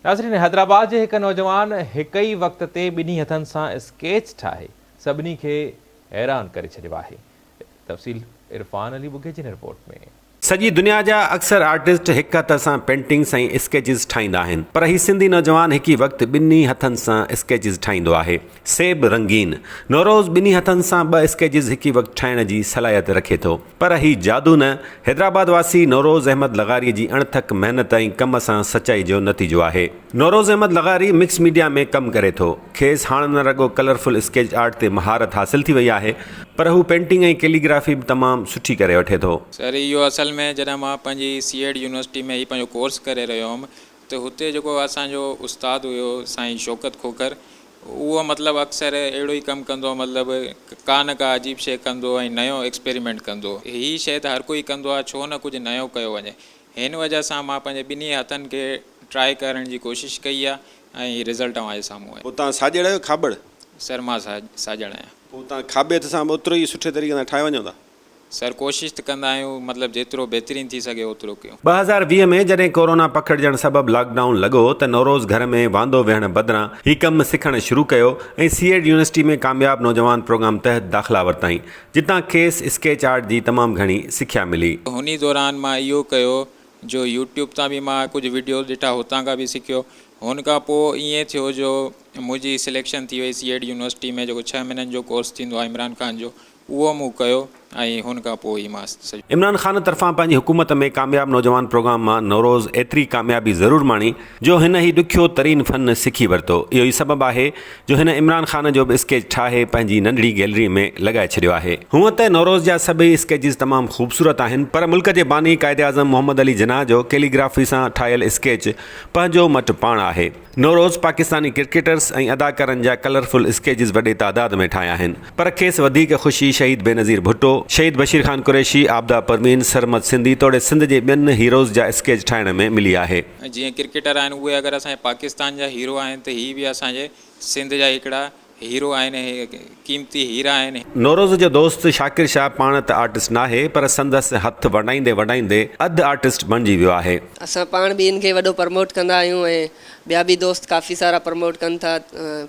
नाज़रीन, हैदराबाद जे हिकु नौजवान हिक ई वक़्त ते ॿिन्ही हथनि सां स्केच ठाहे सभिनी खे हैरान करे छॾियो आहे। तफ़सील इरफान अली बुगे जी रिपोर्ट में। सॼी दुनिया जा अक्सर आर्टिस्ट हिक हथ सां पेंटिंग्स ऐं स्केचिस ठाहींदा आहिनि, पर ही सिंधी नौजवान हिक ई वक़्तु ॿिन्ही हथनि सां स्केचिस ठाहींदो आहे। सेब रंगीन नौरोज़ ॿिन्ही हथनि सां ॿ स्केचिस हिक ई वक़्तु ठाहिण जी सलाहियत रखे थो, पर ही जादू न, हैदराबाद वासी नौरोज़ अहमद लगारी जी अणथक महिनत ऐं कम सां सचाई जो नतीजो आहे। नौरोज़ अहमद लगारी मिक्स मीडिया में कमु करे थो। खेसि हाणे न रुॻो कलरफुल स्केच आर्ट ते महारत हासिल थी वई आहे, पर हू पेंटिंग ऐं कैलीग्राफी बि तमामु सुठी करे वठे थो। सर, इहो असल में जॾहिं मां पंहिंजी सीएड यूनिवर्सिटी में ही पंहिंजो कोर्स करे रहियो हुउमि, त हुते जेको असांजो उस्तादु हुयो साईं शौकत खोखर, उहो मतिलबु अक्सर अहिड़ो ई कमु कंदो, मतिलबु का न का अजीब शइ कंदो ऐं नयो एक्सपेरिमेंट कंदो। हीअ शइ त हर कोई कंदो आहे, छो न कुझु नयो कयो वञे। हिन वजह सां मां पंहिंजे ॿिन्ही हथनि खे ट्राई करण जी कोशिशि कई आहे ऐं रिज़ल्ट तव्हांजे साम्हूं आहे। पोइ तव्हां साॼड़ आहियो खाॿड़? सर, मां साॼड़ आहियां। पोइ तव्हां खाॿे हथ सां ओतिरो ई सुठे तरीक़े सां ठाहे वञो था? सर, कोशिशि त कंदा आहियूं, मतिलबु जेतिरो बहितरीनु थी सघे ओतिरो कयूं। 2020 में जॾहिं कोरोना पखिड़जण सबबु लॉकडाउन लॻो त नौरोज़ घर में वांदो वेहण बदिरां ही कमु सिखणु शुरू कयो ऐं सीएड यूनिवर्सिटी में कामयाब नौजवान प्रोग्राम तहत दाख़िला वरिताईं, जितां खेसि स्केच आर्ट जी तमामु घणी सिख्या मिली। हुन दौरान मां इहो कयो जो यूट्यूब तां बि मां कुझु वीडियो ॾिठा, हुतां खां बि सिखियो। हुन खां पोइ ईअं थियो जो मुंहिंजी सिलेक्शन थी वई सीएड यूनिवर्सिटी में, जेको 6 महीननि जो कोर्स थींदो आहे इमरान ख़ान जो, उहो मूं कयो ऐं हुन खां पोइ ई मां इमरान ख़ान तरफ़ां पंहिंजी हुकूमत में कामयाब नौजवान प्रोग्राम मां नौरोज़ एतिरी कामयाबी ज़रूरु माणी जो हिन ई ॾुखियो तरीन फ़न सिखी वरितो। इहो ई सबबु आहे जो हिन इमरान ख़ान जो बि स्केच ठाहे पंहिंजी नंढड़ी गैलरी में लॻाए छॾियो आहे। हूअं त नौरोज़ जा सभई स्केचिस तमामु ख़ूबसूरत आहिनि, पर मुल्क जे बानी क़ाइदे आज़म मोहम्मद अली जिन्ना जो कैलीग्राफी सां ठाहियल स्केच पंहिंजो मट पाण आहे। नौरोज़ पाकिस्तानी क्रिकेटर्स ऐं अदाकारनि जा कलरफुल स्केचिस वॾे तादाद में ठाहिया आहिनि, पर खेसि वधीक ख़ुशी शहीद बेनज़ीर भुट्टो, शहीद बशीर ख़ान कुरैशी, आबदा परवीन, सरमद सिंधी तोड़े सिंध जे ॿियनि हीरोज़ जा स्केच ठाहिण में मिली आहे। जीअं क्रिकेटर आहिनि, उहे अगरि असांजे पाकिस्तान जा हीरो आहिनि, त हीअ बि असांजे सिंध जा हिकिड़ा हीरो आहिनि, क़ीमती हीरा आहिनि। नौरोज़ जो दोस्त शाकिर शाह पाण त आर्टिस्ट नाहे, पर संदसि हथ वॾाईंदे वॾाईंदे अधु आर्टिस्ट बणिजी वियो आहे। असां पाण बि इनखे वॾो प्रमोट कंदा आहियूं ऐं ॿिया बि दोस्त काफ़ी सारा प्रमोट कनि था।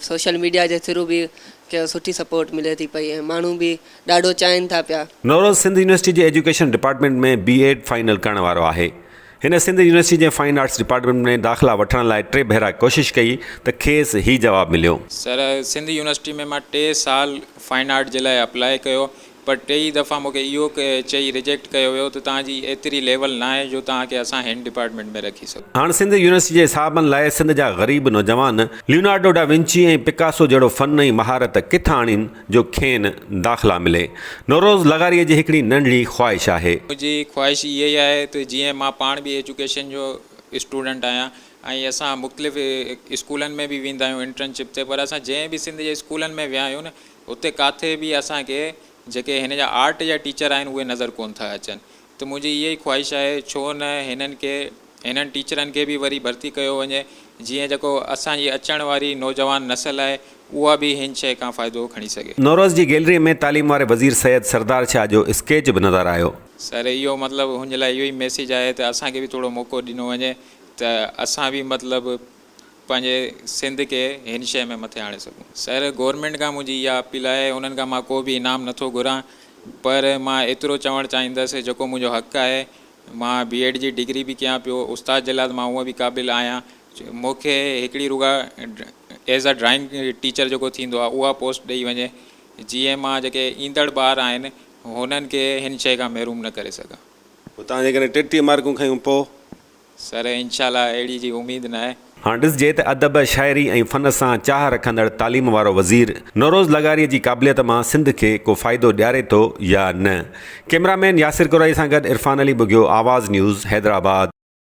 सोशल मीडिया जे थ्रू बि के सुठी सपोर्ट मिले थी पई ऐं माण्हू बि ॾाढो चाहिनि था पिया। नौरोज़ सिंध यूनिवर्सिटी जे एजुकेशन डिपार्टमेंट में B.Ed फाइनल करण वारो आहे। हिन सिंध यूनिवर्सिटी जे फाइन आर्ट्स डिपार्टमेंट में दाख़िला वठण लाइ 3 भेरा कोशिशि कई त खेसि ही जवाबु मिलियो। सर, सिंध यूनिवर्सिटी में मां 3 साल फाइन आर्ट जे लाइ अप्लाई कयो, पर 3 दफ़ा मूंखे इहो चई रिजेक्ट कयो वियो त तव्हांजी एतिरी लेवल न आहे जो तव्हांखे असां हिन डिपार्टमेंट में रखी सघूं। हाणे सिंध यूनिवर्सिटी जे साहबनि लाइ सिंध जा ग़रीब नौजवान लियोनार्डो डा विंची ऐं पिकासो जहिड़ो फ़न ऐं महारत किथां आणीनि जो खेनि दाख़िला मिले। नौरोज़ लगारीअ जी हिकिड़ी नंढड़ी ख़्वाहिश आहे। मुंहिंजी ख़्वाहिश इहा ई आहे त जीअं मां पाण बि एजुकेशन जो स्टूडेंट आहियां ऐं असां मुख़्तलिफ़ स्कूलनि में बि वेंदा आहियूं इंटर्नशिप ते, पर असां जंहिं बि सिंध जे स्कूलनि में विया आहियूं न, उते किथे बि असांखे जेके हिन जा आर्ट जा टीचर आहिनि उहे नज़र कोन था अचनि। त मुंहिंजी इहा ई ख़्वाहिश आहे, छो न हिननि टीचरनि खे बि वरी भर्ती कयो वञे, जीअं जेको असांजी अचण वारी नौजवान नस्ल आहे उहा बि हिन शइ खां फ़ाइदो खणी सघे। नौरोज़ जी गैलरी में तालीम वारे वज़ीर सैयद सरदार शाह जो स्केच बि नज़र आयो। सर, इहो मतिलबु हुन लाइ इहो ई मैसेज आहे त असांखे बि थोरो मौक़ो ॾिनो वञे त असां बि मतिलबु पंहिंजे सिंध खे हिन शइ में मथे आणे सघूं। सर, गवर्नमेंट खां मुंहिंजी इहा अपील आहे, उन्हनि खां मां को बि इनाम नथो घुरां, पर मां एतिरो चवणु चाहींदुसि जेको मुंहिंजो हक़ु आहे। मां B.Ed जी डिग्री बि कयां पियो, उस्ताद जे लाइ मां उहा बि क़ाबिल आहियां। मूंखे हिकिड़ी रुॻा एज़ अ ड्राइंग टीचर जेको थींदो आहे उहा पोस्ट ॾेई वञे, जीअं मां जेके ईंदड़ ॿार आहिनि हुननि खे हिन शइ खां महिरूम न करे सघां। पोइ तव्हां जेकॾहिं 33 मार्कूं खयूं पोइ? सर, इंशाल्लाह अहिड़ी जी उमेद न आहे। हाणे ॾिसिजे त अदब, शाइरी ऐं फ़न सां चाह रखंदड़ तालीम वारो वज़ीर नौरोज़ लगारीअ जी क़ाबिलियत मां सिंध खे को फ़ाइदो ॾियारे थो या न। कैमरामैन यासिर कुरैशी सां गॾु इरफान अली बुगियो, आवाज़ न्यूज़, हैदराबाद।